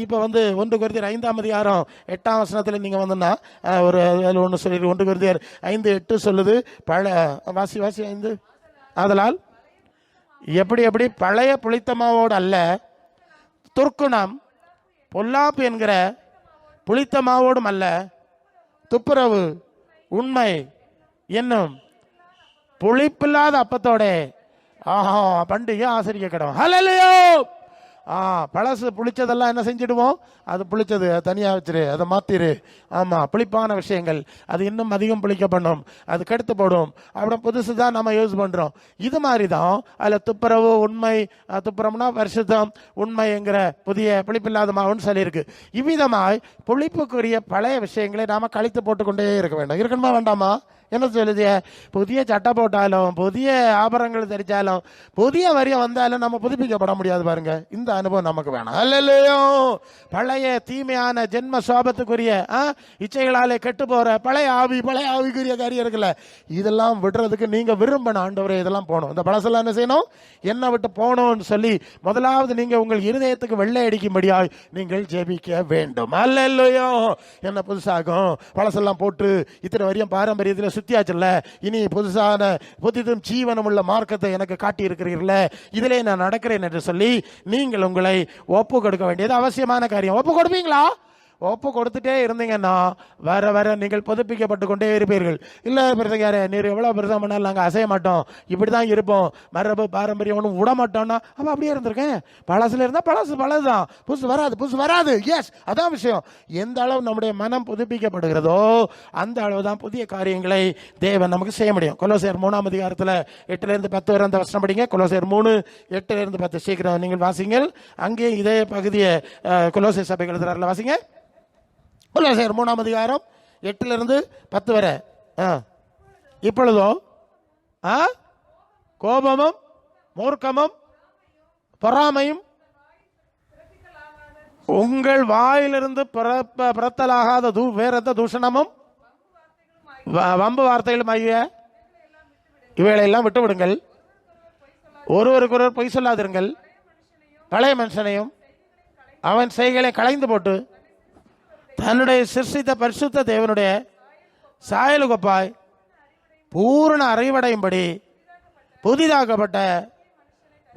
இப்ப வந்து 1 கொரிந்தியர் 5:8 நீங்க வந்தோம்னா ஒரு ஒன்று சொல்லி 1 கொரிந்தியர் 5:8 சொல்லுது. வாசி 5. ஆதலால் எப்படி பழைய புளித்தமாவோடு அல்ல, துர்க்குணம் பொல்லாப்பு என்கிற புளித்தமாவோடும் அல்ல, துப்புரவு உண்மை என்னும் புளிப்பில்லாத அப்பத்தோட பண்டிகை ஆசிரிக்க கிடவும். ஹல்லேலூயா. பழசு புளிச்சதெல்லாம் என்ன செஞ்சிடுவோம்? அது புளிச்சது தனியாக வச்சிரு, அதை மாத்திரு. ஆமா, புளிப்பான விஷயங்கள் அது இன்னும் அதிகம் புளிக்க பண்ணும், அது கெடுத்து போடும். அப்புறம் புதுசு தான் நம்ம யூஸ் பண்றோம். இது மாதிரி தான் அதில் துப்புரவு உண்மை, துப்புரம்னா பரிசுத்தம், உண்மைங்கிற புதிய புளிப்பில்லாத மாவுன்னு சொல்லியிருக்கு. இவ்விதமாய் புளிப்புக்குரிய பழைய விஷயங்களை நாம கழித்து போட்டுக்கொண்டே இருக்க வேண்டும். இருக்கணுமா வேண்டாமா? என்ன சொல்லுது? புதிய சட்டை போட்டாலும், புதிய ஆபரணங்கள் தெரிச்சாலும், புதிய வரியம் வந்தாலும் நம்ம புதுப்பிக்கப்பட முடியாது. பாருங்க, இந்த அனுபவம் நமக்கு வேணும். அல்லேலூயா. பழைய தீமையான ஜென்ம சோபத்துக்குரிய இச்சைகளாலே கெட்டு போற பழைய ஆவிக்குரிய காரியம் இருக்குல்ல, இதெல்லாம் விடுறதுக்கு நீங்க விரும்பணும். ஆண்டவரே இதெல்லாம் போகணும், இந்த பழசெல்லாம் என்ன செய்யணும்? என்ன விட்டு போகணும்னு சொல்லி முதலாவது நீங்க உங்கள் இருதயத்துக்கு வெள்ளை அடிக்கும்படியாய் நீங்கள் ஜெபிக்க வேண்டும். அல்லேலூயா. என்ன புதுசாகும்? பழசெல்லாம் போட்டு இத்தனை வரையும் பாரம்பரியத்தில் சுத்தியாச்சுல்ல, இனி புதிதும் ஜீவனம் உள்ள மார்க்கத்தை எனக்கு காட்டி இருக்கிறீர்கள, இதிலே நான் நடக்கிறேன் என்று சொல்லி நீங்கள் உங்களை ஒப்பு கொடுக்க வேண்டியது அவசியமான காரியம். ஒப்பு கொடுப்பீங்களா? ஒப்பு கொடுத்துட்டே இருந்தீங்கன்னா வர வர நீங்கள் புதுப்பிக்கப்பட்டு கொண்டே இருப்பீர்கள். இல்லை பிரசங்காரே, நீர் எவ்வளோ பிரசங்கம் பண்ணாலும் நாங்கள் அசைய மாட்டோம், இப்படி தான் இருப்போம், மரபு பாரம்பரியம் ஒன்றும் விட மாட்டோம்னா அப்போ அப்படியே இருந்திருக்கேன். பழசுல இருந்தால் பழசுதான், புதுசு வராது. எஸ், அதான் விஷயம். எந்த அளவு நம்முடைய மனம் புதுப்பிக்கப்படுகிறதோ அந்த அளவு தான் புதிய காரியங்களை தேவன் நமக்கு செய்ய முடியும். கொலோசியர் 3:10 8-10 வரை அந்த வசனம் படிங்க. கொலோசியர் 3:8-10 சீக்கிரம் நீங்கள் வாசிங்கள். அங்கே இதே பகுதியை கொலோசியர் சபை எழுதுறாருல, வாசிங்க. கொலோசியர் 3:8-10 வரை. இப்பொழுதோ கோபமும் மூர்க்கமும் பொறாமையும் உங்கள் வாயிலிருந்து பிறத்தலாகாத வேற எந்த தூஷணமும் வம்பு வார்த்தைகளும் ஆகிய இவைகளெல்லாம் விட்டு விடுங்கள். ஒருவருக்கொருவர் பொய் சொல்லாதிருங்கள். பழைய மனுஷனையும் அவன் செய்களை களைந்து போட்டு தன்னுடைய சிருஷ்டித்த பரிசுத்த தேவனுடைய சாயலுகப்பாய் பூரண அறிவடையும்படி புதிதாக்கப்பட்ட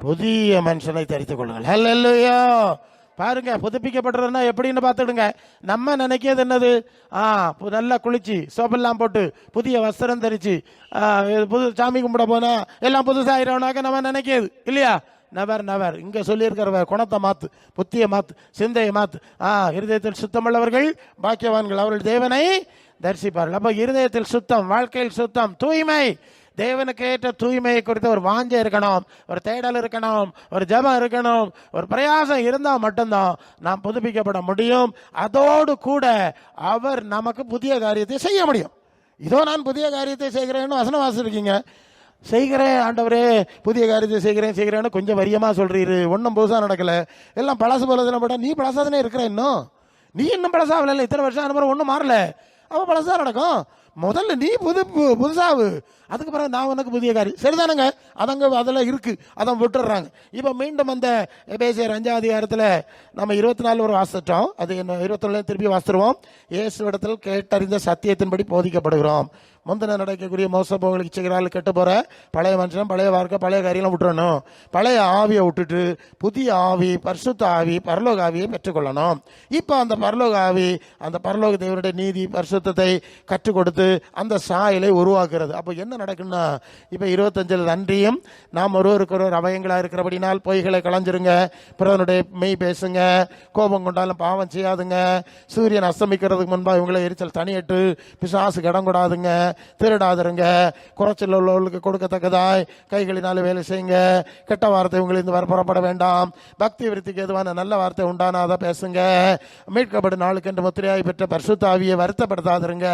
புதிய மனுஷனை தரித்துக் கொள்ளுங்கள். ஹல்லேலூயா. பாருங்க, புதுப்பிக்கப்படுறதுன்னா எப்படின்னு பார்த்துடுங்க. நம்ம நினைக்கிறது என்னது, நல்லா குளிச்சு சோப்பெல்லாம் போட்டு புதிய வஸ்திரம் தரிச்சு புது சாமி கும்பிட போனா எல்லாம் புதுசாயிரவனாக்க நம்ம நினைக்கிறது இல்லையா? நவர் நவர். இங்க சொல்லியிருக்கிற குணத்தை மாத்து, புத்திய மாத்து, சிந்தையை மாத்து. இருதயத்தில் சுத்தமுள்ளவர்கள் பாக்கியவான்கள், அவர்கள் தேவனை தரிசிப்பார்கள். அப்ப இருதயத்தில் சுத்தம், வாழ்க்கையில் சுத்தம், தூய்மை, தேவனுக்கு ஏற்ற தூய்மையை குறித்த ஒரு வாஞ்சை இருக்கணும், ஒரு தேடல் இருக்கணும், ஒரு ஜெபம் இருக்கணும், ஒரு பிரயாசம் இருந்தால் மட்டும்தான் நாம் புதுப்பிக்கப்பட முடியும். அதோடு கூட அவர் நமக்கு புதிய காரியத்தை செய்ய முடியும். இதோ நான் புதிய காரியத்தை செய்கிறேன்னு வசனம் வாசிருக்கீங்க. செய்கிறேன் ஆண்டவரே, புதிய காரியத்தை செய்கிறேன்னு கொஞ்சம் வரியமாக சொல்றீரு, ஒன்றும் புதுசாக நடக்கல, எல்லாம் பழசு போலதுன்னு போட்டால் நீ பழசாதானே இருக்கிற, இன்னும் நீ இன்னும் பழசாகல, இத்தனை வருஷம் அனுப்புற ஒன்றும் மாறல, அவன் பழசா நடக்கும். முதல்ல நீ புதுசாவு, அதுக்கு பிறகு நான் உனக்கு புதிய காரியம். சரிதானுங்க, அதங்க அதெல்லாம் இருக்கு, அதை விட்டுடுறாங்க. இப்போ மீண்டும் அந்த எபேசியர் 5ஆம் அதிகாரத்தில் நம்ம 24 வரை வாசிட்டோம். அது என்ன 24 திருப்பி வாசிடுவோம். இயேசு இடத்தில் கேட்டறிந்த சத்தியத்தின்படி போதிக்கப்படுகிறோம். முந்தின நடக்கக்கூடிய மோசப்போங்களுக்கு செய்கிறாள் கெட்டு போற பழைய மனுஷன், பழைய வாழ்க்கை, பழைய காரியெல்லாம் விட்டுறணும். பழைய ஆவியை விட்டுட்டு புதிய ஆவி, பரிசுத்த ஆவி, பரலோக ஆவியை பெற்றுக்கொள்ளணும். இப்போ அந்த பரலோக ஆவி அந்த பரலோக தேவனுடைய நீதி பரிசுத்தத்தை கற்றுக் கொடுத்து அந்த சாயலை உருவாக்குறது. அப்போ என்ன நடக்குன்னா, இப்போ 25 அன்றியும் நாம் ஒருவருக்கு ஒரு அவயங்களாக இருக்கிறபடினால் பொய்களை களைஞ்சிருங்க, பிறனுடைய மெய் பேசுங்க, கோபம் கொண்டாலும் பாவம் செய்யாதுங்க, சூரியன் அஸ்தமிக்கிறதுக்கு முன்பாக இவங்களை எரிச்சல் தனியிட்டு பிசாசுக்கு இடம் கொடாதுங்க, திருடாதருங்க, குறைச்சல் உள்ளவர்களுக்கு கொடுக்கத்தக்கதாய் கைகளினால வேலை செய்யுங்க, கெட்ட வார்த்தை உங்களிருந்து புறப்பட வேண்டாம், பக்தி விருத்திக்கு எதுவான நல்ல வார்த்தை உண்டானாத பேசுங்க, மீட்கப்படும் நாளுக்கு என்று முத்திரையாய் பெற்ற பரிசுத்த ஆவியை வருத்தப்படுத்தாதருங்க,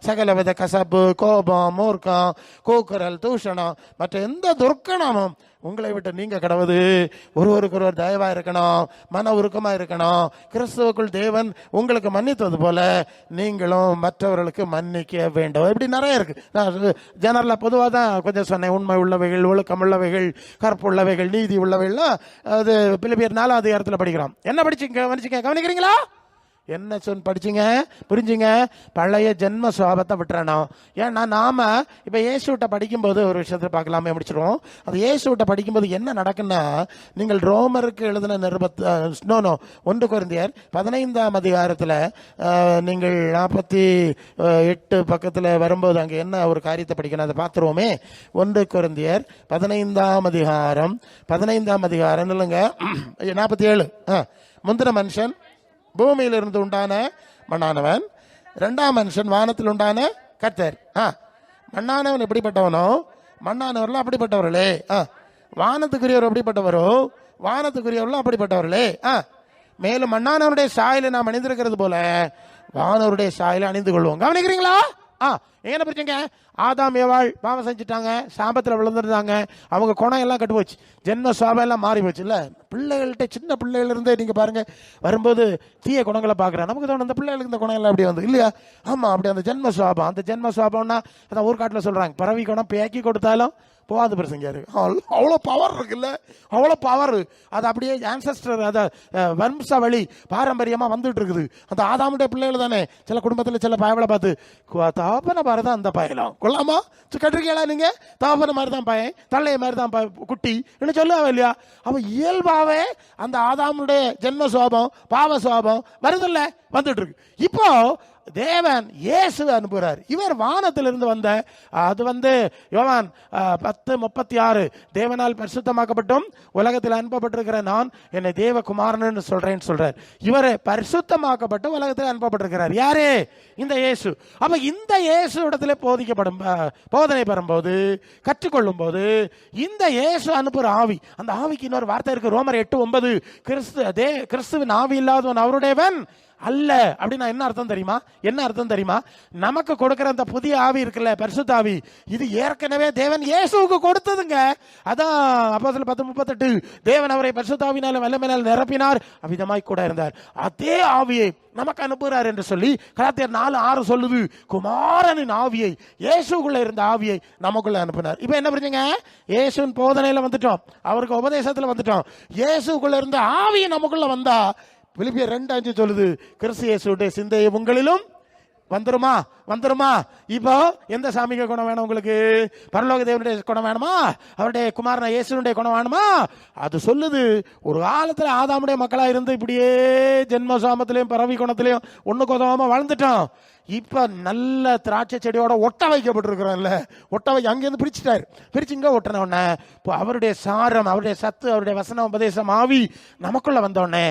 சகலவித கசப்பு, கோபம், மூர்க்கம், கூக்குரல், தூஷணம் மற்ற எந்த துர்க்கணமும் உங்களை விட்டு நீங்க கடவுது. ஒருவருக்கு ஒருவர் தயவா இருக்கணும், மன உருக்கமா இருக்கணும். கிறிஸ்துவுக்குள் தேவன் உங்களுக்கு மன்னித்தது போல நீங்களும் மற்றவர்களுக்கு மன்னிக்க வேண்டும். இப்படி நிறைய இருக்கு. நான் ஜெனரலா பொதுவாக தான் கொஞ்சம் சொன்னேன். உண்மை உள்ளவைகள், ஒழுக்கம் உள்ளவைகள், கற்புள்ளவைகள், நீதி உள்ளவைகள்லாம் அது பிலிப்பியர் 4ஆம் அதிகாரத்தில் படிக்கிறோம். என்ன படிச்சீங்க கவனிக்கிறீங்களா? என்ன படிச்சீங்க, புரிஞ்சுங்க? பழைய ஜென்ம சுவாபத்தை விட்டுறணும். ஏன்னா நாம இப்ப இயேசுட்ட படிக்கும்போது ஒரு விஷயத்தை பார்க்கலாமே, முடிச்சிருவோம். அது இயேசுட்ட படிக்கும்போது என்ன நடக்குன்னா, நீங்கள் ரோமருக்கு எழுதின 1 கொரிந்தியர் 15ஆம் அதிகாரத்தில் நீங்கள் 48 பக்கத்தில் வரும்போது அங்கே என்ன ஒரு காரியத்தை படிக்கணும், அதை பார்த்துருவோமே. 1 கொரிந்தியர் 15ஆம் அதிகாரம் இல்லைங்க, 47. முந்தின மனுஷன் பூமியிலிருந்து உண்டான மண்ணானவன், 2ஆம் மனுஷன் வானத்தில் உண்டான கர்த்தர். மண்ணானவன் எப்படிப்பட்டவனோ மண்ணானவர்களும் அப்படிப்பட்டவர்களே, வானத்துக்குரியவர் எப்படிப்பட்டவரோ வானத்துக்குரியவர்களும் அப்படிப்பட்டவர்களே. மேலும் மண்ணானவனுடைய சாயலை நாம் அணிந்திருக்கிறது போல வானவருடைய சாயலை அணிந்து கொள்வோம். கவனிக்கிறீங்களா? என்ன பிரச்சனைங்க? ஆதாம் ஏவாள் பாவம் செஞ்சுட்டாங்க, சாபத்தில் விழுந்துருந்தாங்க, அவங்க குணம் எல்லாம் கட்டு போச்சு, ஜென்ம சுவாபம் எல்லாம் மாறி போச்சு. இல்லை, பிள்ளைகள்கிட்ட சின்ன பிள்ளைகள் இருந்தே நீங்கள் பாருங்க, வரும்போது தீய குணங்களை பார்க்குறேன், நமக்கு தோணும் அந்த பிள்ளைகளுக்கு இந்த குணம் எல்லாம் அப்படி வந்து இல்லையா? ஆமாம், அப்படி அந்த ஜென்ம சுவாபம், அந்த ஜென்ம சுவாபம்னா அதான் ஊர்காட்டில் சொல்கிறாங்க, பறவை குணம் பேக்கி கொடுத்தாலும் போகாது பிரசங்க. அவ்வளோ பவர் இருக்குல்ல, அவ்வளோ பவர். அது அப்படியே ஆன்சஸ்டர், அதை வம்ச வழி பாரம்பரியமாக வந்துட்டு இருக்குது. அந்த ஆதாமுடைய பிள்ளைகள் தானே. சில குடும்பத்தில் சில பயவளை பார்த்து தாப்பனை மாதிரி தான் அந்த பயணம் கொள்ளாமா கட்டிருக்கீங்களா நீங்க? தாப்பனை மாதிரி தான் பையன், தள்ளைய மாதிரி தான் குட்டி என்ன சொல்லுவா இல்லையா? அவன் இயல்பாவே அந்த ஆதாமுடைய ஜென்ம சுவாபம், பாவ சுவாபம் வருதில்ல, வந்துட்டு இருக்கு. இப்போ தேவன் இயேசு அனுப்புகிறார். இவர் வானத்திலிருந்து வந்த, அது யோவான் 10:36, தேவனால் பரிசுத்தமாக்கப்பட்டும் உலகத்தில் அனுப்பப்பட்டிருக்கிற நான் என்னை தேவகுமாரன் சொல்றேன்னு சொல்றார். இவரை பரிசுத்தமாக்கப்பட்டு உலகத்தில் அனுப்பப்பட்டிருக்கிறார். யாரு? இந்த இயேசு. அப்ப இந்த இயேசு இடத்துல போதனை பெறும்போது, கற்றுக்கொள்ளும் போது இந்த இயேசு அனுப்புற ஆவி, அந்த ஆவிக்கு இன்னொரு வார்த்தை இருக்கு, ரோமர் 8:9, கிறிஸ்துவின் ஆவி இல்லாதவன் அவருடையவன் அல்ல. அப்படின்னா என்ன அர்த்தம் தெரியுமா? நமக்கு கொடுக்கிற அந்த புதிய ஆவி இருக்குல்ல, பரிசுத்த ஆவி, இது ஏற்கனவே தேவன் இயேசுவுக்கு கொடுத்ததுங்க. அதான் அப்போஸ்தலர் 10:38, தேவன் அவரை பரிசுத்த ஆவியினால வல்லமையினால் நிரப்பினார், அவ்விதமாய் கூட இருந்தார். அதே ஆவியை நமக்கு அனுப்புகிறார் என்று சொல்லி கலாத்தியர் 4:6 சொல்லுது. குமாரனின் ஆவியை, இயேசுக்குள்ள இருந்த ஆவியை நமக்குள்ள அனுப்பினார். இப்ப என்ன புரிஞ்சுங்க? இயேசுவின் போதனையில வந்துட்டோம், அவருக்கு உபதேசத்துல வந்துட்டோம். இயேசுக்குள்ள இருந்த ஆவியை நமக்குள்ள வந்தா பிலிப்பியர் 2:5 சொல்லுது, கிறிஸ்து இயேசுவுடைய சிந்தையை உங்களிலும் வந்துருமா வந்துருமா? இப்போ எந்த சாமிக்கு குணம் வேணும் உங்களுக்கு? பரலோக தேவனுடைய குணம் வேணுமா? அவருடைய குமாரன இயேசுனுடைய குணம் வேணுமா? அது சொல்லுது, ஒரு காலத்துல ஆதாமுடைய மக்களா இருந்து இப்படியே ஜென்ம சாமத்திலையும் பறவை குணத்திலையும் ஒண்ணுக்கு உதவாம வாழ்ந்துட்டோம். இப்ப நல்ல திராட்சை செடியோட ஒட்ட வைக்கப்பட்டிருக்கிறோம்ல, ஒட்ட வை அங்கிருந்து பிரிச்சுட்டாரு. பிரிச்சு இங்க ஒட்டின உடனே இப்போ அவருடைய சாரம், அவருடைய சத்து, அவருடைய வசன உபதேசம் ஆவி நமக்குள்ள வந்தோடனே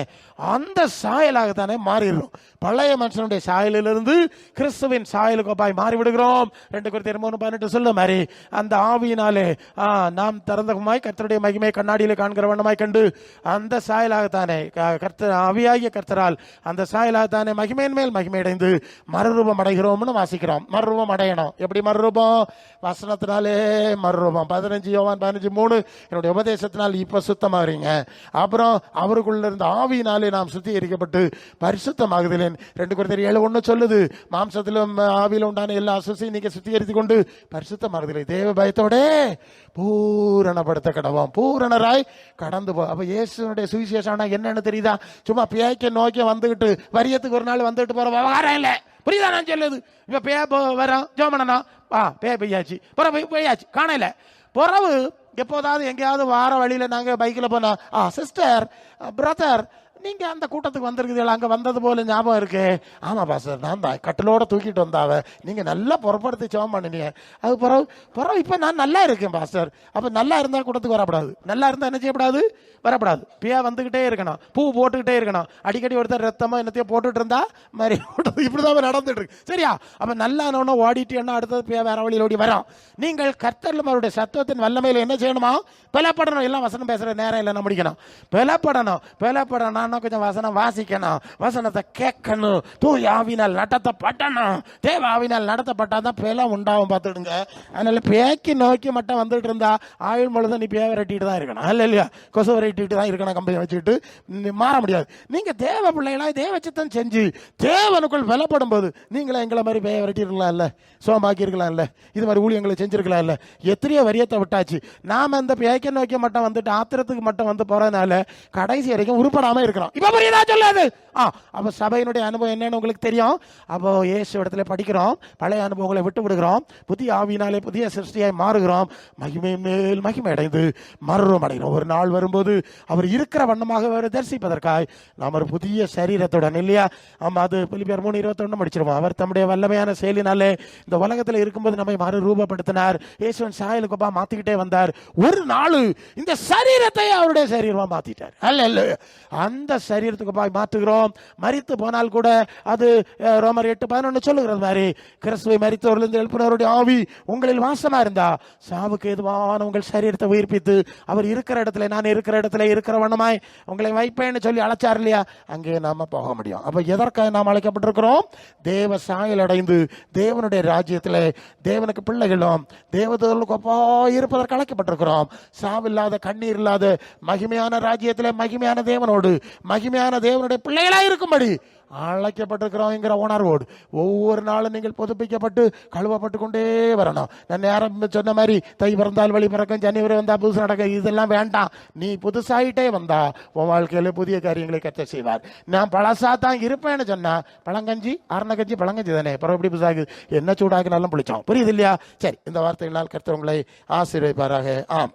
அந்த சாயலாகத்தானே மாறிடுறோம். பழைய மனுஷனுடைய சாயலிலிருந்து கிறிஸ்துவின் சாயலுக்கு ஒப்பாய் மாறி விடுகிறோம். 2 Corinthians 3:18 சொல்ல மாதிரி அந்த ஆவியினாலே நாம் திறந்தகுமாய் கர்த்தருடைய மகிமை கண்ணாடியிலே காண்கிற வண்ணமாய் கண்டு அந்த சாயலாகத்தானே கர்த்தர் ஆவியாகிய கர்த்தரால் அந்த சாயலாகத்தானே மகிமையின் மேல் மகிமை அடைந்து மறுரூபம் அடைகிறோம்னு வாசிக்கிறோம். மறுரூபம் அடையணும். எப்படி மறுரூபம்? வசனத்தினாலே மறுரூபம். 15 யோவான் 15:3 என்னுடைய உபதேசத்தினால் இப்ப சுத்தமாகறீங்க. அப்புறம் அவருக்குள்ள இருந்த ஆவியினாலே நாம் சுத்திகரிக்கப்பட்டு பரிசுத்தமாகுதலேன். 2 Corinthians 7:1 சொல்லுது, மாம்சத்திலும் ஆவியிலும் உண்டான எல்லா அசுசையும் நீங்க சுத்திகரித்து கொண்டு பரிசுத்தமாகுதலை தேவ பயத்தோட பூரணப்படுத்த கடவோம். பூரணராய் கடந்து போ. அப்ப இயேசுனுடைய சுவிசேஷம் என்னன்னு தெரியுதா? சும்மா பேய்க்க நோக்கி வந்துகிட்டு வரியத்துக்கு ஒரு நாள் வந்துட்டு போற விவகாரம் இல்லை. புரியுதா நான் சொல்லுது? இப்ப பே வரோம் ஜோமனா பே பெய்யாச்சு, பிறகு பெய்யாச்சு காணல. பிறகு எப்போதாவது எங்கேயாவது வார வழியில நாங்க பைக்ல போனா, சிஸ்டர் பிரதர் நீங்க அந்த கூட்டத்துக்கு வந்திருக்குது, அங்க வந்தது போல ஞாபகம் இருக்கு. ஆமா பாஸ்டர், நான் தான் கட்டிலோட தூக்கிட்டு வந்தாவ, நீங்க நல்லா புறப்படுத்தி சோம் பண்ணினீங்க. அது பிறகு இப்ப நான் நல்லா இருக்கேன் பாஸ்டர். அப்ப நல்லா இருந்தா கூட்டத்துக்கு வரப்படாது, நல்லா இருந்தா என்ன செய்யப்படாது? வரப்படாது. பியா வந்துகிட்டே இருக்கணும், பூ போட்டுக்கிட்டே இருக்கணும். அடிக்கடி ஒருத்தர் ரத்தமா என்னத்தையும் போட்டுட்டு இருந்தா மாதிரி இப்படிதான் நடந்துட்டு இருக்கு. சரியா? அப்ப நல்லா ஓடிட்டு என்ன அடுத்தது பியா வேற வழியில் ஓடி வரோம். நீங்கள் கர்த்தரிலும் அவருடைய சத்துவத்தின் வல்லமையில என்ன செய்யணுமா? பலப்படணும். எல்லாம் வசனம் பேசுற நேரம் இல்லைன்னா முடிக்கணும். பலப்படணும். கொஞ்சம் வசனம் வாசிக்கணும், வசனத்தை கேட்கணும், தூய் ஆவினால் நடத்தப்பட்டணும். தேவ ஆவினால் நடத்தப்பட்டாதான் பேலாம் உண்டாகும். பார்த்துடுங்க. அதனால பேக்கி நோக்கி மட்டும் வந்துட்டு இருந்தா ஆயுள் முழுதும் நீ பேவை வெட்டிட்டு தான் இருக்கணும். அல்ல இல்லையா? கொசு வெட்டிட்டு தான் இருக்கணும். கம்பெனி வச்சுக்கிட்டு மாற முடியாது. நீங்க தேவ பிள்ளைகளாய் தேவ சித்தம் செஞ்சு தேவனுக்குள் பலப்படும் போது நீங்களே எங்களை மாதிரி பேய வெட்டிருக்கலாம் இல்ல, சோமாக்கி இருக்கலாம் இல்ல, இது மாதிரி ஊழியங்களை செஞ்சிருக்கலாம் இல்ல. எத்தனையோ வரியத்தை விட்டாச்சு. நாம அந்த பேய்க்க நோக்கி மட்டும் வந்துட்டு ஆத்திரத்துக்கு மட்டும் வந்து போறதுனால கடைசி வரைக்கும் உருப்படாம இருக்கிறோம். இப்ப புரியுதா சொல்லாது? அப்ப சபையினுடைய அனுபவம் என்னன்னு உங்களுக்கு தெரியும். அப்போ இயேசு இடத்துல படிக்கிறோம், பழைய அனுபவங்களை விட்டு விடுகிறோம், புதிய ஆவியினாலே புதிய சிருஷ்டியாய் மாறுகிறோம், மகிமை மேல் மகிமை அடைந்து மறுரூபம் அடைகிறோம். ஒரு நாள் வரும்போது அவர் இருக்கிற வண்ணமாக தரிசிப்பதற்காய் நாம் ஒரு புதிய சரீரத்துடன், இல்லையா? ஆமா, அது பிலிப்பியர் 3:21 படிச்சிருவோம். அவர் தம்முடைய வல்லமையான செயலினாலே இந்த உலகத்தில் இருக்கும்போது நம்மை மறுரூபப்படுத்தினார். இயேசுவின் சாயலுக்கு மாத்திக்கிட்டே வந்தார். ஒரு நாள் இந்த சரீரத்தை அவருடைய சரீரமா மாத்திட்டார். அல்ல, அந்த சரீரத்துக்கு மாற்றுகிறோம். மரித்து போனால் கூட அது ரோமர் 8:11 சொல்லுகிறது மாதிரி கிறிஸ்துவை மரித்தவரிலிருந்து எழுப்பினவருடைய ஆவி உங்களில் வாசமா இருந்தா சாவுக்கு எதுவான உங்கள் சரீரத்தை உயிர்ப்பித்து அவர் இருக்கிற இடத்துல, நான் இருக்கிற இடத்துல இருக்கிற வண்ணமாய் உங்களை வைப்பேன்னு சொல்லி அழைச்சார் இல்லையா? அங்கே நாம போக முடியும். அப்ப எதற்காக நாம் அழைக்கப்பட்டிருக்கிறோம்? தேவ சாயல் அடைந்து தேவனுடைய ராஜ்யத்திலே தேவனுக்கு பிள்ளைகளும் தேவதூதர்களுக்கு ஒப்பா இருப்பதற்கு அழைக்கப்பட்டிருக்கிறோம். சாவில்லாத கண்ணீர் இல்லாத மகிமையான ராஜ்யத்திலே மகிமையான தேவனோடு மகிமையான தேவனுடைய பிள்ளைகளாக இருக்கும்படி அழைக்கப்பட்டிருக்கிறோங்கிற உணர்வோடு ஒவ்வொரு நாளும் நீங்கள் புதுப்பிக்கப்பட்டு கழுவப்பட்டு கொண்டே வரணும். நான் நேரம் சொன்ன மாதிரி தை பிறந்தால் வழி பிறக்கும், ஜனவரி வந்தா புதுசு நடக்க, இதெல்லாம் வேண்டாம். நீ புதுசாயிட்டே வந்தா உன் வாழ்க்கையில புதிய காரியங்களை கற்று செய்வார். நான் பழசா தான் இருப்பேன்னு சொன்னா பழங்கஞ்சி அரணக்கஞ்சி பழங்கஞ்சி தானே, பிறகு எப்படி புதுசாகுது? என்ன சூடாக்கினாலும் பிடிச்சோம். புரியுது இல்லையா? சரி, இந்த வார்த்தைகளால் கர்த்தர் உங்களை ஆசீர்வதிப்பாராக. ஆம்.